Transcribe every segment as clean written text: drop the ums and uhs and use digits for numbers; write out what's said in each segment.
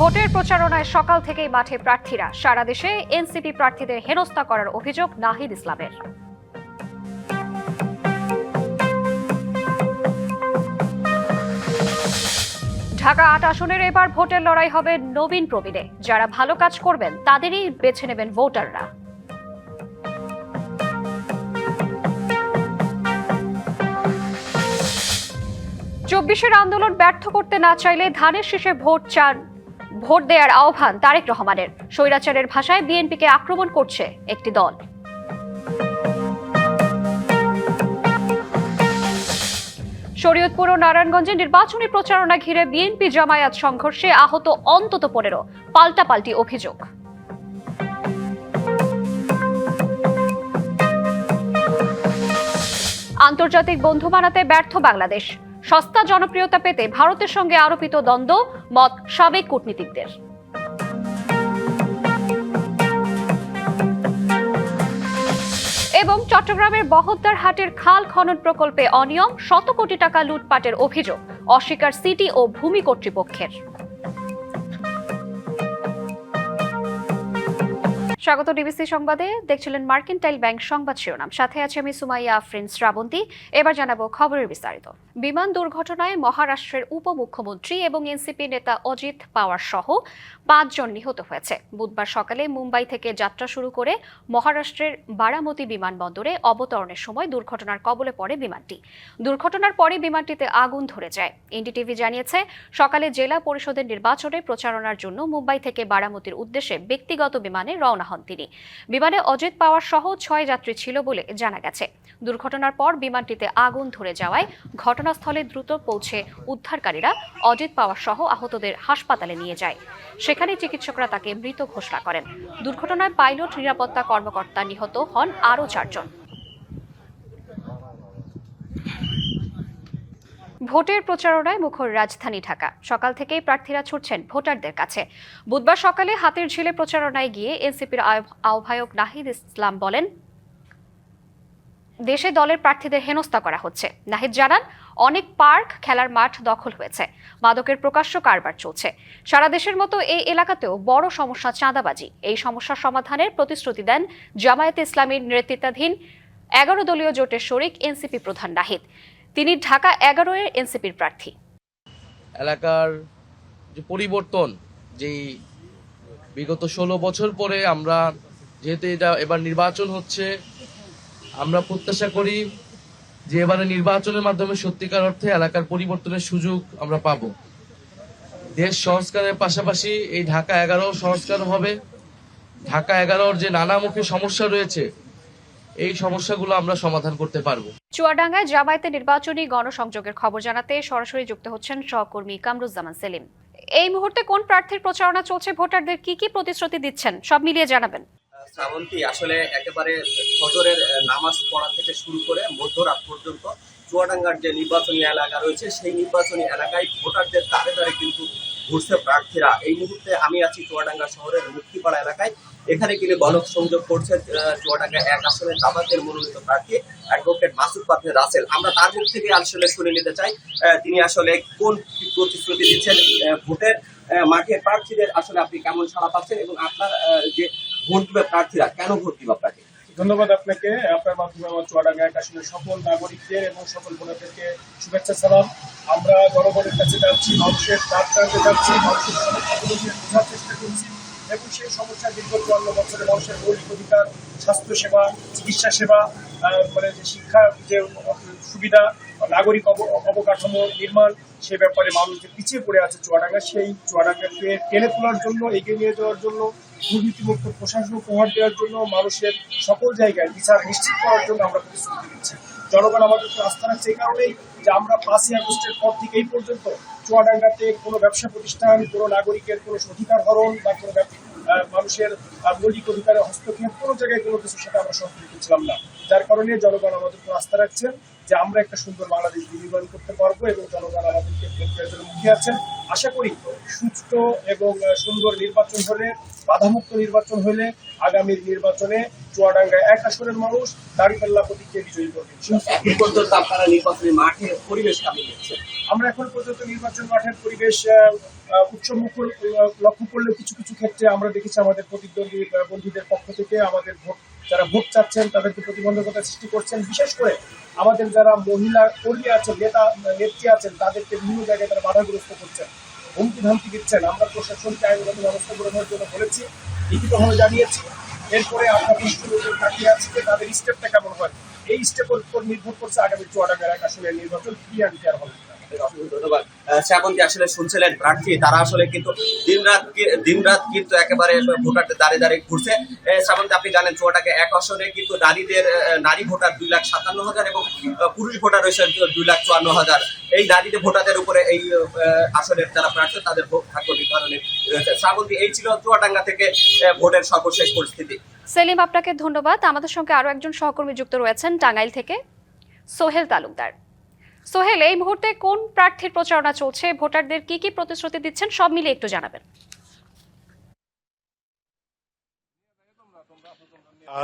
ভোটের প্রচারণায় সকাল থেকেই মাঠে প্রার্থীরা। সারা দেশে এনসিপি প্রার্থীদের হেনস্থা করার অভিযোগ নাহিদ ইসলামের। ঢাকা ৮ আসনের এবার ভোটের লড়াই হবে নবীন প্রবীণে। যারা ভালো কাজ করবেন তাদেরই বেছে নেবেন ভোটাররা। চব্বিশের আন্দোলন ব্যর্থ করতে না চাইলে ধানের শীষে ভোট দেওয়ার আহ্বান তারেক রহমানের। স্বৈরাচারের ভাষায় বিএনপিকে আক্রমণ করছে একটি দল। শরীয়তপুর ও নারায়ণগঞ্জে নির্বাচনী প্রচারণা ঘিরে বিএনপি জামায়াত সংঘর্ষে আহত অন্তত ১৫, পাল্টাপাল্টি অভিযোগ। আন্তর্জাতিক বন্ধু বানাতে ব্যর্থ বাংলাদেশ। সস্তা জনপ্রিয়তা পেতে ভারতের সঙ্গে আরোপিত দ্বন্দ্ব, মত সাবেক কূটনীতিকদের। এবং চট্টগ্রামের বহদ্দার হাটের খাল খনন প্রকল্পে অনিয়ম, শত কোটি টাকা লুটপাটের অভিযোগ, অস্বীকার সিটি ও ভূমি কর্তৃপক্ষের। স্বাগত ডিবিসি সংবাদে। দেখছিলেন মার্কেন্টাইল ব্যাংক সংবাদ শিরোনাম, সাথে আছে আমি সুমাইয়া আফরিন শ্রাবন্তী। এবার জানাবো খবরের বিস্তারিত। বিমান দুর্ঘটনায় মহারাষ্ট্রের উপমুখ্যমন্ত্রী এবং এনসিপি নেতা অজিত পাওয়ার সহ ৫ জন নিহত হয়েছে। বুধবার সকালে মুম্বাই থেকে যাত্রা শুরু করে মহারাষ্ট্রের বারামতি বিমানবন্দরে অবতরণের সময় দুর্ঘটনার কবলে পড়ে বিমানটি। দুর্ঘটনার পরে বিমানটিতে আগুন ধরে যায়। এনডিটিভি জানিয়েছে, সকালে জেলা পরিষদের নির্বাচনে প্রচারণার জন্য মুম্বাই থেকে বারামতির উদ্দেশ্যে ব্যক্তিগত বিমানে রওনা হন তিনি। বিমানে অজিত পাওয়ার সহ ৬ যাত্রী ছিল বলে জানা গেছে। দুর্ঘটনার পর বিমানটিতে আগুন ধরে যাওয়ায় ঘটনাস্থলে দ্রুত পৌঁছে উদ্ধারকারীরা অজিত পাওয়ার সহ আহতদের হাসপাতালে নিয়ে যায়। সেখানে চিকিৎসকরা তাকে মৃত ঘোষণা করেন। দুর্ঘটনায় পাইলট, নিরাপত্তা কর্মকর্তা নিহত হন আরও ৪ জন। ভোটের প্রচারণায় মুখর রাজধানী ঢাকা। সকাল থেকেই প্রার্থীরা ছুটছেন ভোটারদের কাছে। বুধবার সকালে হাতির ঝিলে প্রচারণায় গিয়ে এনসিপির আহ্বায়ক নাহিদ ইসলাম বলেন, দেশে দলের প্রার্থীদের হেনস্থা করা হচ্ছে। নাহিদ জানান, অনেক পার্ক, খেলার মাঠ দখল হয়েছে, মাদকের প্রকাশ্য কারবার চলছে। সারা দেশের মতো এই এলাকাতেও বড় সমস্যা চাঁদাবাজি। এই সমস্যার সমাধানের প্রতিশ্রুতি দেন জামায়াতে ইসলামীর নেতৃত্বাধীন 11 দলীয় জোটের শরিক এনসিপি প্রধান নাহিদ। তিনি ঢাকা 11 এর এনসিপির প্রার্থী। এলাকার যে পরিবর্তন, যেই বিগত 16 বছর পরে আমরা যেহেতু এবার নির্বাচন হচ্ছে, আমরা প্রত্যাশা করি যে এবারে নির্বাচনের মাধ্যমে সত্যিকার অর্থে এলাকার পরিবর্তনের সুযোগ আমরা পাব। দেশ সংস্কারের পাশাপাশি এই ঢাকা 11 সংস্কার হবে। ঢাকা 11 যে নানামুখী সমস্যা রয়েছে, এই সমস্যাগুলো আমরা সমাধান করতে পারবো। চুয়াডাঙ্গায় জামায়াতের নির্বাচনী গণসংযোগের খবর জানাতে সরাসরি যুক্ত হচ্ছেন সহকর্মী কামরুজ্জামান সেলিম। এই মুহূর্তে কোন প্রার্থীর প্রচারণা চলছে, ভোটারদের কি কি প্রতিশ্রুতি দিচ্ছেন, সব মিলিয়ে জানাবেন। শ্রাবন্তী, আসলে একেবারে ফজরের নামাজ পড়া থেকে শুরু করে মধ্যরাত পর্যন্ত চুয়াডাঙ্গার যে নির্বাচনী এলাকা রয়েছে, সেই নির্বাচনী এলাকায় ভোটারদের দ্বারে দ্বারে কিন্তু ঘুরছে প্রার্থীরা। এই মুহূর্তে আমি আছি চুয়াডাঙ্গা শহরের মুক্তিপাড়া এলাকায়। এখানে কিন্তু গণসংযোগ করছে চুয়াডাঙ্গা 1 আসনের জামায়াতের মনোনীত প্রার্থী অ্যাডভোকেট মাসুদ পারভেজ রাসেল। আমরা তার মুখ থেকে আসলে শুনে নিতে চাই তিনি আসলে কোন প্রতিশ্রুতি দিচ্ছেন ভোটের মাঠে প্রার্থীদের। আসলে আপনি কেমন সাড়া পাচ্ছেন এবং আপনার যে ভোট দিবে প্রার্থীরা কেন ভোট দিবে আপনাকে? ধন্যবাদ আপনাকে। আপনার মাধ্যমে আমার চুয়াডাঙ্গা 1 আসনের সকল নাগরিকদের এবং সকল ভোটারদেরকে শুভেচ্ছা সালাম। আমরা জনগণের কাছে যাচ্ছি, মানুষের দ্বার প্রান্তে যাচ্ছি, মানুষের সমস্যাগুলোকে বোঝার চেষ্টা করছি এবং সেই সমস্যা দীর্ঘ 54 বছরে মানুষের মৌলিক অধিকার, স্বাস্থ্যসেবা, চিকিৎসা সেবা, মানে যে শিক্ষা, যে সুবিধা, নাগরিক অবকাঠামো নির্মাণ, সে ব্যাপারে মানুষ যে পিছিয়ে পড়ে আছে চুয়াডাঙ্গা, সেই চুয়াডাঙ্গাকে টেনে তোলার জন্য, এগিয়ে নিয়ে যাওয়ার জন্য, দুর্নীতিমুক্ত প্রশাসন উপহার দেওয়ার জন্য, মানুষের সকল জায়গায় বিচার নিশ্চিত করার জন্য আমরা প্রতিশ্রুতি দিচ্ছি। জনগণ আমাদের আস্থা রাখছে এই কারণেই যে আমরা 5ই আগস্টের পর থেকে এই পর্যন্ত চুয়াডাঙ্গাতে কোনো ব্যবসা প্রতিষ্ঠান, কোনো নাগরিকের কোনো অধিকার হরণ বা কোনো মানুষের মৌলিক অধিকারের হস্তক্ষেপ কোনো জায়গায় কোনো কিছুর সাথে আমরা সম্পৃক্ত ছিলাম না। যার কারণে জনগণ আমাদের উপর আস্থা রাখছেন যে আমরা একটা সুন্দর বাংলাদেশ বিনির্মাণ করতে পারবো এবং জনগণ আমাদেরকে মুখে আছেন। আশা করি সুষ্ঠু এবং সুন্দর নির্বাচন হলে, বাধামুক্ত নির্বাচন হলে আগামীর নির্বাচনে চুয়াডাঙ্গা 1 আসনের মানুষ দাঁড়িপাল্লা প্রতীককে বিজয়ী করবে। এখন পর্যন্ত আপনারা নির্বাচনী মাঠে পরিবেশ কেমন দেখছেন? আমরা এখন পর্যন্ত নির্বাচন মাঠের পরিবেশ উৎসবমুখর লক্ষ্য করলেও কিছু কিছু ক্ষেত্রে আমরা দেখেছি আমাদের প্রতিদ্বন্দ্বী বন্ধুদের পক্ষ থেকে আমাদের যারা ভোট চাচ্ছেন তাদেরকে প্রতিবন্ধকতা সৃষ্টি করছেন। বিশেষ করে আমাদের যারা মহিলা কর্মী আছেন, নেত্রী আছেন, তাদেরকে বিভিন্ন জায়গায় তারা বাধাগ্রস্ত করছেন, হুমকি ধামকি দিচ্ছেন। আমরা প্রশাসনকে আইনগত ব্যবস্থা গ্রহণের জন্য বলেছি, লিখিতভাবে জানিয়েছি। এরপরে আমরা প্রশ্ন তাকিয়ে আছি যে তাদের স্টেপটা কেমন হয়। এই স্টেপের উপর নির্ভর করছে আগামী চুয়াডাঙ্গার 1 আসনের নির্বাচন কি আর হবে। ধন্যবাদ। শ্রাবন্তী, আসলে শুনছিলেন প্রার্থী তারা আসলে কিন্তু দিনরাত কিন্তু একেবারে ভোটারদের দাঁড়িয়ে দাঁড়িয়ে ঘুরছে। শ্রাবন্তী, আপনি জানেন চুয়াডাঙ্গা 1 আসনে কিন্তু নারী ভোটার 2,57,000 এবং পুরুষ ভোটার রয়েছে 2,54,000। এই নারীদের ভোটারদের উপরে এই আসনের যারা প্রার্থী তাদের ভাগ্য নির্ধারণে রয়েছে। শ্রাবন্তী, এই ছিল চুয়াডাঙ্গা থেকে ভোটের সর্বশেষ পরিস্থিতি। সেলিম, আপনাকে ধন্যবাদ। আমাদের সঙ্গে আরো একজন সহকর্মী যুক্ত রয়েছেন টাঙ্গাইল থেকে, সোহেল তালুকদার। সোহেল, এই মুহূর্তে কোন প্রার্থীর প্রচারণা চলছে, ভোটারদের কি কি প্রতিশ্রুতি দিচ্ছেন, সব মিলে একটু জানাবেন।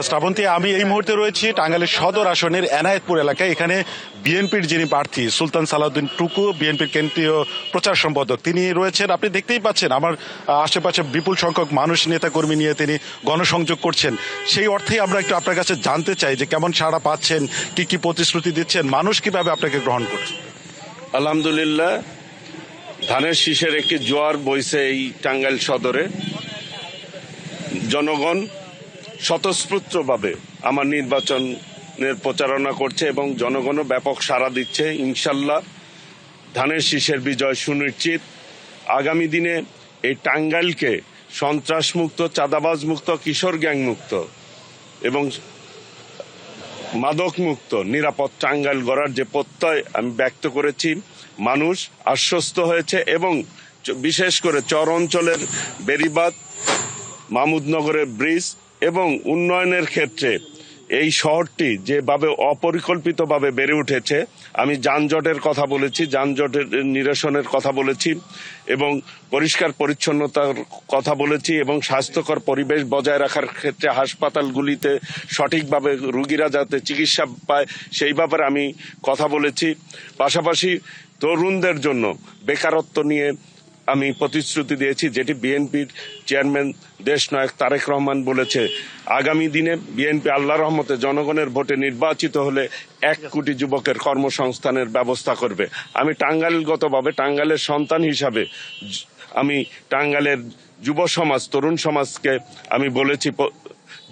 শ্রাবন্তী, আমি এই মুহূর্তে রয়েছি টাঙ্গাইলের সদর আসনের এনায়েতপুর এলাকায়। এখানে বিএনপির যিনি প্রার্থী সুলতান সালাউদ্দিন টুকু, বিএনপির কেন্দ্রীয় প্রচার সম্পাদক, তিনি রয়েছেন। আপনি দেখতেই পাচ্ছেন আমার আশেপাশে বিপুল সংখ্যক মানুষ, নেতাকর্মী নিয়ে তিনি গণসংযোগ করছেন। সেই অর্থেই আমরা একটু আপনার কাছে জানতে চাই যে কেমন সাড়া পাচ্ছেন, কি কি প্রতিশ্রুতি দিচ্ছেন, মানুষ কিভাবে আপনাকে গ্রহণ করছে। আলহামদুলিল্লাহ, ধানের শীষের একটি জোয়ার বইছে এই টাঙ্গাইল সদরে। জনগণ স্বতঃস্ফূর্তভাবে আমার নির্বাচনের প্রচারণা করছে এবং জনগণও ব্যাপক সাড়া দিচ্ছে। ইনশাল্লাহ ধানের শীষের বিজয় সুনিশ্চিত। আগামী দিনে এই টাঙ্গাইলকে সন্ত্রাসমুক্ত, চাঁদাবাজ মুক্ত, কিশোর গ্যাং মুক্ত এবং মাদক মুক্ত নিরাপদ টাঙ্গাইল গড়ার যে প্রত্যয় আমি ব্যক্ত করেছি, মানুষ আশ্বস্ত হয়েছে এবং বিশেষ করে চর অঞ্চলের বেড়িবাঁধ, মাহমুদনগরের ব্রিজ এবং উন্নয়নের ক্ষেত্রে এই শহরটি যেভাবে অপরিকল্পিতভাবে বেড়ে উঠেছে, আমি যানজটের কথা বলেছি, যানজটের নিরসনের কথা বলেছি এবং পরিষ্কার পরিচ্ছন্নতার কথা বলেছি এবং স্বাস্থ্যকর পরিবেশ বজায় রাখার ক্ষেত্রে হাসপাতালগুলিতে সঠিকভাবে রোগীরা যাতে চিকিৎসা পায় সেই ব্যাপারে আমি কথা বলেছি। পাশাপাশি তরুণদের জন্য বেকারত্ব নিয়ে আমি প্রতিশ্রুতি দিয়েছি, যেটি বিএনপির চেয়ারম্যান দেশনায়ক তারেক রহমান বলেছে আগামী দিনে বিএনপি আল্লাহর রহমতে জনগণের ভোটে নির্বাচিত হলে 1 কোটি যুবকের কর্মসংস্থানের ব্যবস্থা করবে। আমি টাঙ্গাইলগতভাবে টাঙ্গাইলের সন্তান হিসাবে আমি টাঙ্গাইলের যুব সমাজ, তরুণ সমাজকে আমি বলেছি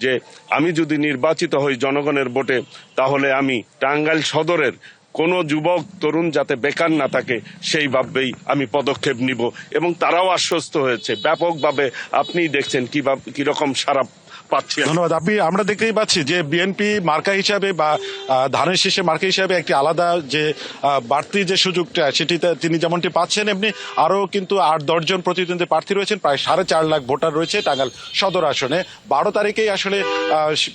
যে আমি যদি নির্বাচিত হই জনগণের ভোটে, তাহলে আমি টাঙ্গাইল সদরের কোনো যুবক তরুণ যাতে বেকার না থাকে সেইভাবেই আমি পদক্ষেপ নিব এবং তারাও আশ্বস্ত হয়েছে ব্যাপকভাবে। আপনি দেখছেন কিরকম সারা পাচ্ছি। ধন্যবাদ। আমরা দেখতেই পাচ্ছি যে বিএনপি মার্কা হিসাবে বা ধানের শীষে মার্কা হিসাবে একটি আলাদা যে বাড়তি যে সুযোগটা সেটিতে তিনি যেমনটি পাচ্ছেন, এমনি আরও কিন্তু 8-10 জন প্রতিদ্বন্দ্বী প্রার্থী রয়েছেন। প্রায় 4.5 লাখ ভোটার রয়েছে টাঙ্গাইল সদর আসনে। 12 তারিখেই আসলে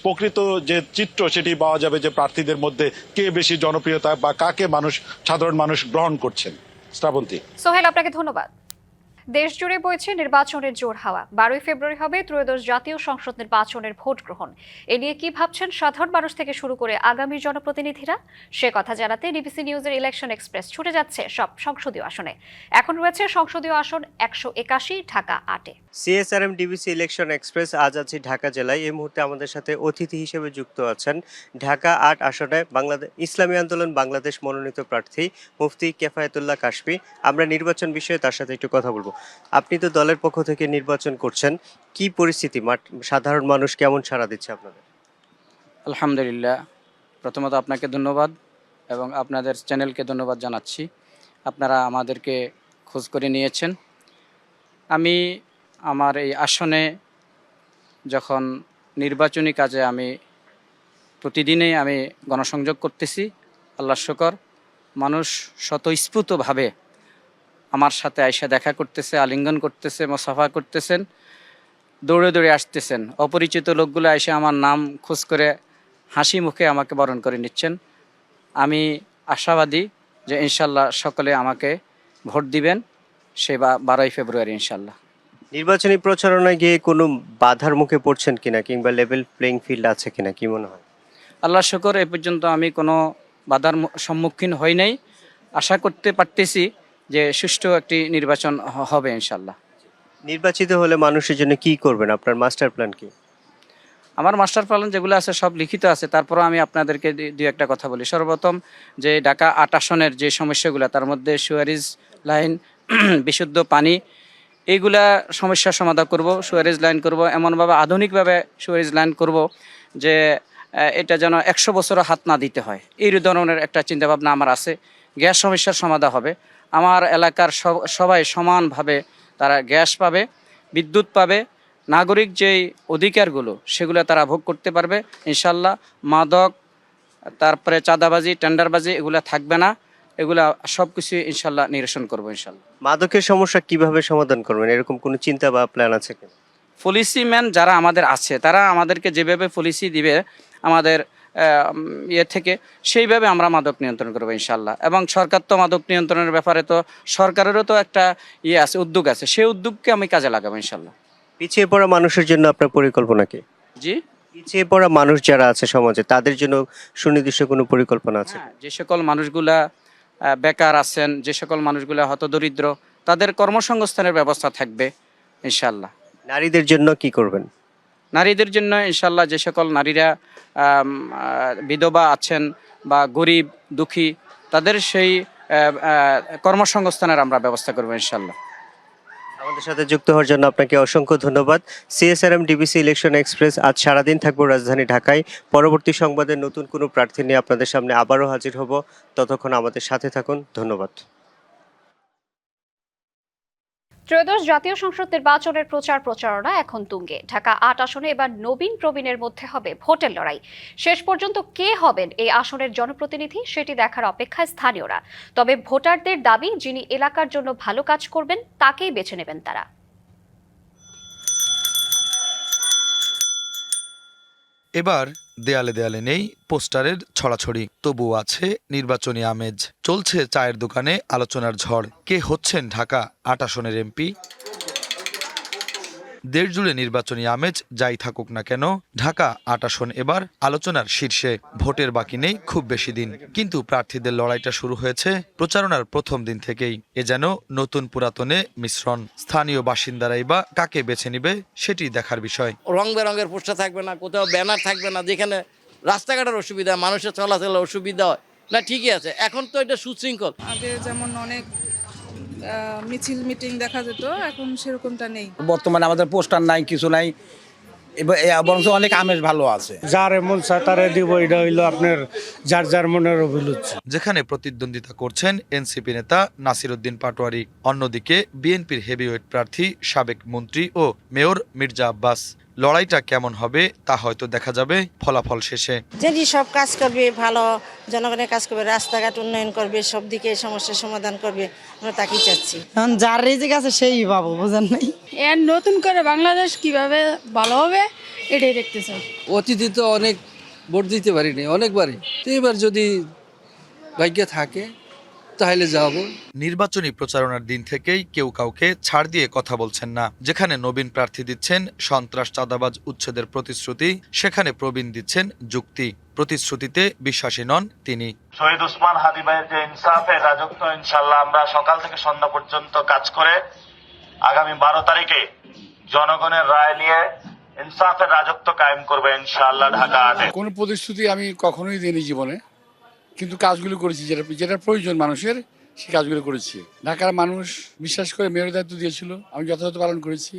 প্রকৃত যে চিত্র সেটি পাওয়া যাবে যে প্রার্থীদের মধ্যে কে বেশি জনপ্রিয়তা বা কাকে সাধারণ মানুষ গ্রহণ করছেন। শ্রাবন্তী। সোহেল, আপনাকে ধন্যবাদ। দেশ জুড়ে বইছে নির্বাচনের জোর হাওয়া। 12 ফেব্রুয়ারি হবে ত্রয়োদশ জাতীয় সংসদ নির্বাচনের ভোট গ্রহণ। এ নিয়ে কি ভাবছেন সাধারণ মানুষ থেকে শুরু করে আগামী জনপ্রতিনিধিরা, সে কথা জানাতে ডিবিসি নিউজের ইলেকশন এক্সপ্রেস ছুটে যাচ্ছে সব সংসদীয় আসনে। এখন রয়েছে সংসদীয় আসন 181, ঢাকা 8-এ। সিএসআরএম ডিবিসি ইলেকশন এক্সপ্রেস আজ আছি ঢাকা জেলায়। এই মুহূর্তে আমাদের সাথে অতিথি হিসেবে যুক্ত আছেন ঢাকা 8 আসনে বাংলাদেশ ইসলামী আন্দোলন বাংলাদেশ মনোনীত প্রার্থী মুফতি কেফায়েতুল্লাহ কাশফি। আমরা নির্বাচন বিষয়ে তার সাথে একটু কথা বলবো। আপনি তো দলের পক্ষ থেকে নির্বাচন করছেন, কি পরিস্থিতি, সাধারণ মানুষ কেমন সাড়া দিচ্ছে আপনাদের? আলহামদুলিল্লাহ, প্রথমত আপনাকে ধন্যবাদ এবং আপনাদের চ্যানেলকে ধন্যবাদ জানাচ্ছি। আপনারা আমাদেরকে খোঁজ করে নিয়েছেন। আমি আমার এই আসনে যখন নির্বাচনী কাজে আমি প্রতিদিনই আমি গণসংযোগ করতেছি, আল্লাহর শুকর, মানুষ স্বতঃস্ফূর্তভাবে আমার সাথে আইসা দেখা করতেছে, আলিঙ্গন করতেছে, মুসাফা করতেছেন, দৌড়ে দৌড়ে আসতেছেন। অপরিচিত লোকগুলো এসে আমার নাম খোঁজ করে হাসি মুখে আমাকে বরণ করে নিচ্ছেন। আমি আশাবাদী যে ইনশাল্লাহ সকলে আমাকে ভোট দিবেন, সেই 12ই ফেব্রুয়ারি ইনশাল্লাহ। নির্বাচনী প্রচারণায় গিয়ে কোনো বাধার মুখে পড়ছেন কিনা, কিংবা লেভেল প্লেইং ফিল্ড আছে কিনা, কি মনে হয়? আল্লাহ শুকর, এ পর্যন্ত আমি কোনো বাধার সম্মুখীন হই নাই। আশা করতে পারতেছি যে সুষ্ঠু একটি নির্বাচন হবে ইনশাল্লাহ। নির্বাচিত হলে মানুষের জন্য কি করবেন? আপনার মাস্টার প্ল্যান কি? আমার মাস্টার প্ল্যান যেগুলো আছে সব লিখিত আছে, তারপরও আমি আপনাদেরকে দুই একটা কথা বলি। সর্বপ্রথম যে ঢাকা 8 আসনের যে সমস্যাগুলো, তার মধ্যে সুয়ারেজ লাইন, বিশুদ্ধ পানি, এইগুলা সমস্যার সমাধান করব। সুয়ারেজ লাইন করব, এমনভাবে আধুনিকভাবে সুয়ারেজ লাইন করব যে এটা যেন 100 বছরও হাত না দিতে হয়, এই ধরনের একটা চিন্তাভাবনা আমার আছে। গ্যাস সমস্যার সমাধান হবে, আমার এলাকার সবাই সমানভাবে তারা গ্যাস পাবে, বিদ্যুৎ পাবে, নাগরিক যেই অধিকারগুলো সেগুলো তারা ভোগ করতে পারবে ইনশাল্লাহ। মাদক, তারপরে চাঁদাবাজি, টেন্ডারবাজি এগুলো থাকবে না, এগুলা সব কিছু ইনশাল্লাহ নিরসন করবো ইনশাল্লাহ। মাদকের সমস্যা কিভাবে সমাধান করবেন, এরকম কোনো চিন্তা বা প্ল্যান আছে কিনা? পলিসি ম্যান যারা আমাদের আছে, তারা আমাদেরকে যেভাবে পলিসি দিবে আমাদের ইয়ে থেকে, সেইভাবে আমরা মাদক নিয়ন্ত্রণ করবো ইনশাল্লাহ। এবং সরকার তো মাদক নিয়ন্ত্রণের ব্যাপারে তো সরকারেরও তো একটা ইয়ে আছে, উদ্যোগ আছে, সেই উদ্যোগকে আমি কাজে লাগাবো ইনশাল্লাহ। পিছিয়ে পড়া মানুষের জন্য আপনার পরিকল্পনা কি? জি, পিছিয়ে পড়া মানুষ যারা আছে সমাজে, তাদের জন্য সুনির্দিষ্ট কোনো পরিকল্পনা আছে? হ্যাঁ, যে সকল মানুষগুলা বেকার আছেন, যে সকল মানুষগুলা হতদরিদ্র, তাদের কর্মসংস্থানের ব্যবস্থা থাকবে ইনশাল্লাহ। নারীদের জন্য কি করবেন? নারীদের জন্য ইনশাল্লাহ যে সকল নারীরা বিধবা আছেন বা গরিব দুঃখী, তাদের সেই কর্মসংস্থানের আমরা ব্যবস্থা করবো ইনশাল্লাহ। আমাদের সাথে যুক্ত হওয়ার জন্য আপনাকে অসংখ্য ধন্যবাদ। CSRM ডিবিসি ইলেকশন এক্সপ্রেস আজ সারাদিন থাকবো রাজধানী ঢাকায়। পরবর্তী সংবাদে নতুন কোনো প্রার্থী নিয়ে আপনাদের সামনে আবারও হাজির হব। ততক্ষণ আমাদের সাথে থাকুন। ধন্যবাদ। ত্রয়োদশ জাতীয় সংসদ নির্বাচনের প্রচারণা এখন তুঙ্গে। ঢাকা 8 আসনে এবার নবীন প্রবীণের মধ্যে হবে ভোটের লড়াই। শেষ পর্যন্ত কে হবেন এই আসনের জনপ্রতিনিধি, সেটি দেখার অপেক্ষায় স্থানীয়রা। তবে ভোটারদের দাবি, যিনি এলাকার জন্য ভালো কাজ করবেন তাকেই বেছে নেবেন তারা। এবার দেয়ালে দেয়ালে নেই পোস্টারের ছড়াছড়ি, তবুও আছে নির্বাচনী আমেজ। চলছে চায়ের দোকানে আলোচনার ঝড়। কে হচ্ছেন ঢাকা 8 আসনের এমপি? দেশ জুড়ে নির্বাচনী আমেজ যাই থাকুক না কেন, ঢাকা 8 আসন এবার আলোচনার শীর্ষে। ভোটের বাকি নেই খুব বেশি দিন, কিন্তু প্রার্থীদের লড়াইটা শুরু হয়েছে প্রচারণার প্রথম দিন থেকেই। এ যেন নতুন পুরাতনে মিশ্রণ। স্থানীয় বাসিন্দারাই বা কাকে বেছে নিবে সেটি দেখার বিষয়। রং বেরঙের পোস্টার থাকবে না, কোথাও ব্যানার থাকবে না, যেখানে রাস্তাঘাটের অসুবিধা, মানুষের চলাচলের অসুবিধা হয় না, ঠিকই আছে। এখন তো এটা সুশৃঙ্খল। আগে যেমন অনেক মিছিল মিটিং দেখা যেত, এখন সেরকমটা নেই। বর্তমানে আমাদের পোস্টার নাই, কিছু নাই, বরঞ্চ অনেক আমেজ ভালো আছে। যার এমন তারে দিব, এটা হইলো আপনার যার যার মনের অভিরুচি। যেখানে প্রতিদ্বন্দ্বিতা করছেন এনসিপি নেতা নাসির উদ্দিন পাটোয়ারি, অন্যদিকে বিএনপির হেভিওয়েট প্রার্থী সাবেক মন্ত্রী ও মেয়র মির্জা আব্বাস। লড়াইটা কেমন হবে তা হয়তো দেখা যাবে ফলাফল শেষে। যিনি সব কাজ করবে, ভালো জনগণের কাজ করবে, রাস্তাঘাট উন্নয়ন করবে, সব দিকে সমস্যার সমাধান করবে, আমরা তাকেই চাচ্ছি। এখন যার রিজিক আছে সেই পাবো, বুঝেন নাই? এর নতুন করে বাংলাদেশ কিভাবে ভালো হবে এটাই দেখতে চাই। অতীতে তো অনেক ভোট দিতে পারিনি, অনেকবারই। তো এবার যদি ভাগ্যে থাকে তাহলে যাব। নির্বাচনী প্রচারণার দিন থেকেই কেউ কাউকে ছাড় দিয়ে কথা বলছেন না। যেখানে নবীন প্রার্থী দিচ্ছেন সন্ত্রাস চাঁদাবাজ উচ্ছেদের প্রতিশ্রুতি, সেখানে প্রবীণ দিচ্ছেন যুক্তি। প্রতিশ্রুতিতে বিশ্বাসী নন তিনি। শহীদ ওসমান হাদি ভাইয়ের যে ইনসাফের রাজত্ব, ইনশাল্লাহ আমরা সকাল থেকে সন্ধ্যা পর্যন্ত কাজ করে আগামী 12 তারিখে জনগণের রায় নিয়ে ইনসাফের রাজত্ব কায়েম করবে ইনশাআল্লাহ ঢাকা 8-এ। কোন প্রতিশ্রুতি আমি কখনোই দিইনি জীবনে, কিন্তু কাজগুলো করেছি, যেটা প্রয়োজন মানুষের, সেই কাজগুলো করেছি। ঢাকার মানুষ বিশ্বাস করে মেয়রের দায়িত্ব দিয়েছিল, আমি যথাযথ পালন করেছি।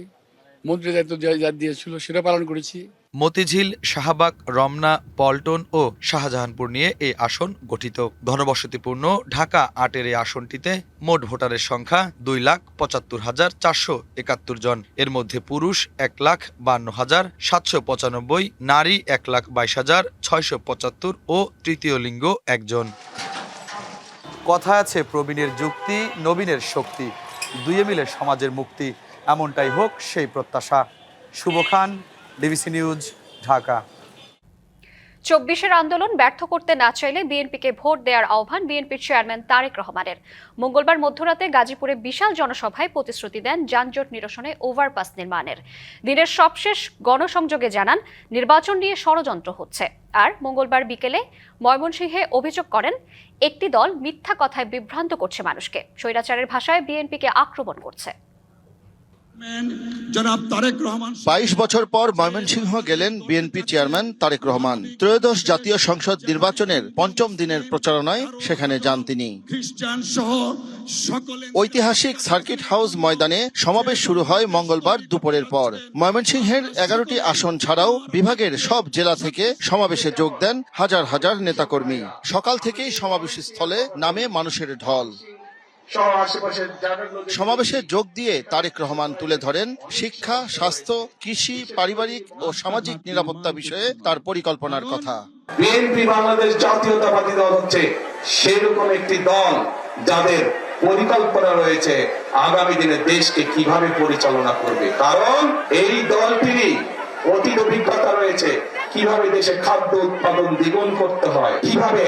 মন্ত্রীর দায়িত্ব দিয়েছিল, সেটা পালন করেছি। মতিঝিল, শাহবাগ, রমনা, পল্টন ও শাহজাহানপুর নিয়ে এই আসন গঠিত। ঘনবসতিপূর্ণ ঢাকা 8-এর এই আসনটিতে মোট ভোটারের সংখ্যা 2,75,471 জন। এর মধ্যে পুরুষ 1,52,795, নারী 1,22,675 ও তৃতীয় লিঙ্গ 1 জন। কথা আছে প্রবীণের যুক্তি, নবীনের শক্তি, দুয়ে মিলে সমাজের মুক্তি। এমনটাই হোক সেই প্রত্যাশা। শুভ খান, ডিবিসি নিউজ, ঢাকা। চব্বিশের আন্দোলন ব্যর্থ করতে না চাইলে বিএনপিকে ভোট দেওয়ার আহ্বান বিএনপির চেয়ারম্যান তারেক রহমানের। মঙ্গলবার মধ্যরাতে গাজীপুরে বিশাল জনসভায় প্রতিশ্রুতি দেন যানজট নিরসনে ওভারপাস নির্মাণের। দিনের সবশেষ গণসংযোগে জানান নির্বাচন নিয়ে ষড়যন্ত্র হচ্ছে। আর মঙ্গলবার বিকেলে ময়মনসিংহে অভিযোগ করেন একটি দল মিথ্যা কথায় বিভ্রান্ত করছে মানুষকে, স্বৈরাচারের ভাষায় বিএনপিকে আক্রমণ করছে। 22 বছর পর ময়মনসিংহ গেলেন বিএনপি চেয়ারম্যান তারেক রহমান। ত্রয়োদশ জাতীয় সংসদ নির্বাচনের পঞ্চম দিনের প্রচারণায় সেখানে যান তিনি। ঐতিহাসিক সার্কিট হাউস ময়দানে সমাবেশ শুরু হয় মঙ্গলবার দুপুরের পর। ময়মনসিংহের 11টি আসন ছাড়াও বিভাগের সব জেলা থেকে সমাবেশে যোগ দেন হাজার হাজার নেতাকর্মী। সকাল থেকেই সমাবেশ স্থলে নামে মানুষের ঢল। সমাবেশে যোগ দিয়ে তারেক রহমান তুলে ধরেন শিক্ষা, স্বাস্থ্য, কৃষি, পারিবারিক ও সামাজিক নিরাপত্তা বিষয়ে তার পরিকল্পনার কথা। বিএনপি বাংলাদেশ জাতীয়তাবাদী দল হচ্ছে সেরকম একটি দল যাদের পরিকল্পনা রয়েছে আগামী দিনে দেশকে কিভাবে পরিচালনা করবে, কারণ এই দলটিরই অতীত অভিজ্ঞতা রয়েছে কিভাবে দেশে খাদ্য উৎপাদন দ্বিগুণ করতে হয়, কিভাবে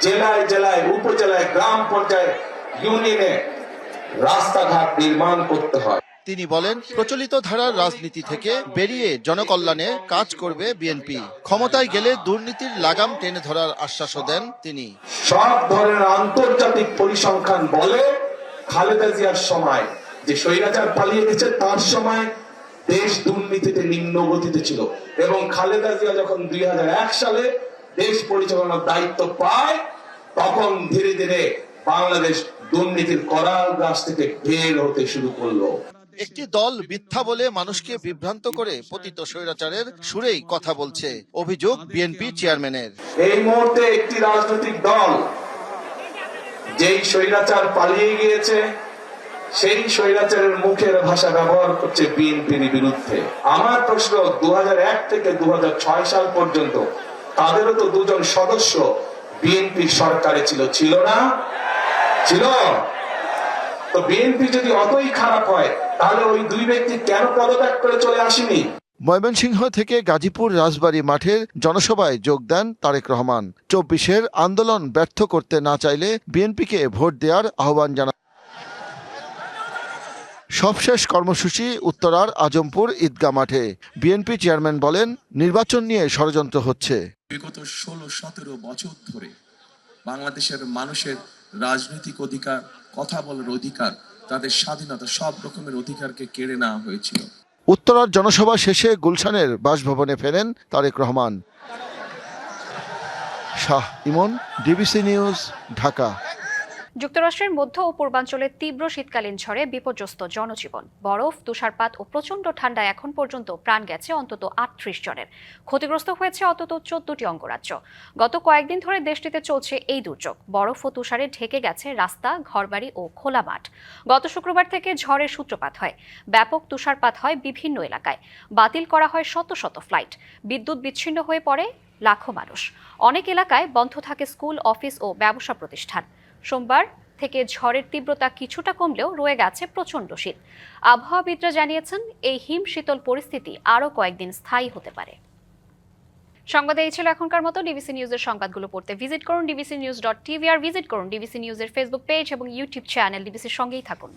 জেলায় জেলায়, উপজেলায়, গ্রাম পর্যায়ে, ইউনিয়নে রাস্তাঘাট নির্মাণ করতে হয়। তিনি বলেন প্রচলিত ধারার রাজনীতি থেকে বেরিয়ে জনকল্যাণে কাজ করবে বিএনপি। ক্ষমতায় গেলে দুর্নীতির লাগাম টেনে ধরার আশ্বাসও দেন তিনি। সব ধরনের আন্তর্জাতিক পরিসংখ্যান বলে খালেদা জিয়ার সময় যে স্বৈরাচার পালিয়ে গেছে তার সময় দেশ দুর্নীতিতে নিম্ন গতিতে ছিল, এবং খালেদা জিয়া যখন 2001 সালে দেশ পরিচালনার দায়িত্ব পায় তখন ধীরে ধীরে বাংলাদেশ দুর্নীতির করাল গাছ থেকে বের হতে শুরু করলো। একটি দল মিথ্যা বলে মানুষকে বিভ্রান্ত করে পতিত স্বৈরাচারের সুরেই কথা বলছে, অভিযোগ বিএনপি চেয়ারম্যানের। এই মুহূর্তে একটি রাজনৈতিক দল যেই স্বৈরাচার পালিয়ে গিয়েছে সেই স্বৈরাচারের মুখের ভাষা ব্যবহার করছে বিএনপির বিরুদ্ধে। আমার প্রশ্ন, 2001 থেকে 2006 সাল পর্যন্ত তাদেরও তো দুজন সদস্য বিএনপি সরকারে ছিল না? ছিল। তো বিএনপি যদি অতই খারাপ হয় তাহলে ওই দুই ব্যক্তি কেন পদত্যাগ করে চলে আসেনি? ময়মনসিংহ থেকে গাজীপুর রাজবাড়ী মাঠের জনসভায় যোগ দেন তারেক রহমান। 24-এর আন্দোলন ব্যর্থ করতে না চাইলে বিএনপিকে ভোট দেওয়ার আহ্বান জানান। সবশেষ কর্মসূচি উত্তরার আজমপুর ঈদগাহ মাঠে। বিএনপি চেয়ারম্যান বলেন নির্বাচন নিয়ে ষড়যন্ত্র হচ্ছে। বিগত 16-17 বছর ধরে বাংলাদেশের মানুষের রাজনৈতিক অধিকার, কথা বলার অধিকার, তাদের স্বাধীনতা, সব রকমের অধিকারকে কেড়ে নেওয়া হয়েছিল। উত্তরার জনসভা শেষে গুলশানের বাসভবনে ফেরেন তারেক রহমান। শাহ ইমন, ডিবিসি নিউজ, ঢাকা। যুক্তরাষ্ট্রের মধ্য ও পূর্বাঞ্চলে তীব্র শীতকালীন ঝড়ে বিপর্যস্ত জনজীবন। বরফ, তুষারপাত ও প্রচণ্ড ঠান্ডায় এখন পর্যন্ত প্রাণ গেছে অন্তত 38 জনের। ক্ষতিগ্রস্ত হয়েছে অন্তত 14টি অঙ্গরাজ্য। গত কয়েকদিন ধরে দেশটিতে চলছে এই দুর্যোগ। বরফ ও তুষারে ঢেকে গেছে রাস্তা, ঘরবাড়ি ও খোলা মাঠ। গত শুক্রবার থেকে ঝড়ের সূত্রপাত হয়। ব্যাপক তুষারপাত হয় বিভিন্ন এলাকায়। বাতিল করা হয় শত শত ফ্লাইট। বিদ্যুৎ বিচ্ছিন্ন হয়ে পড়ে লাখো মানুষ। অনেক এলাকায় বন্ধ থাকে স্কুল, অফিস ও ব্যবসা প্রতিষ্ঠান। সোমবার থেকে ঝড়ের তীব্রতা কিছুটা কমলেও রয়ে গেছে প্রচণ্ড শীত। আবহাওয়াবিদরা জানিয়েছেন এই হিম শীতল পরিস্থিতি আরও কয়েকদিন স্থায়ী হতে পারে। সংবাদে এই ছিল এখনকার মতো। ডিবিসি নিউজের সংবাদগুলো পড়তে ভিজিট করুন dbcnews.tv আর ভিজিট করুন ডিবিসি নিউজের ফেসবুক পেজ এবং ইউটিউব চ্যানেল। ডিবিসির সঙ্গেই থাকুন।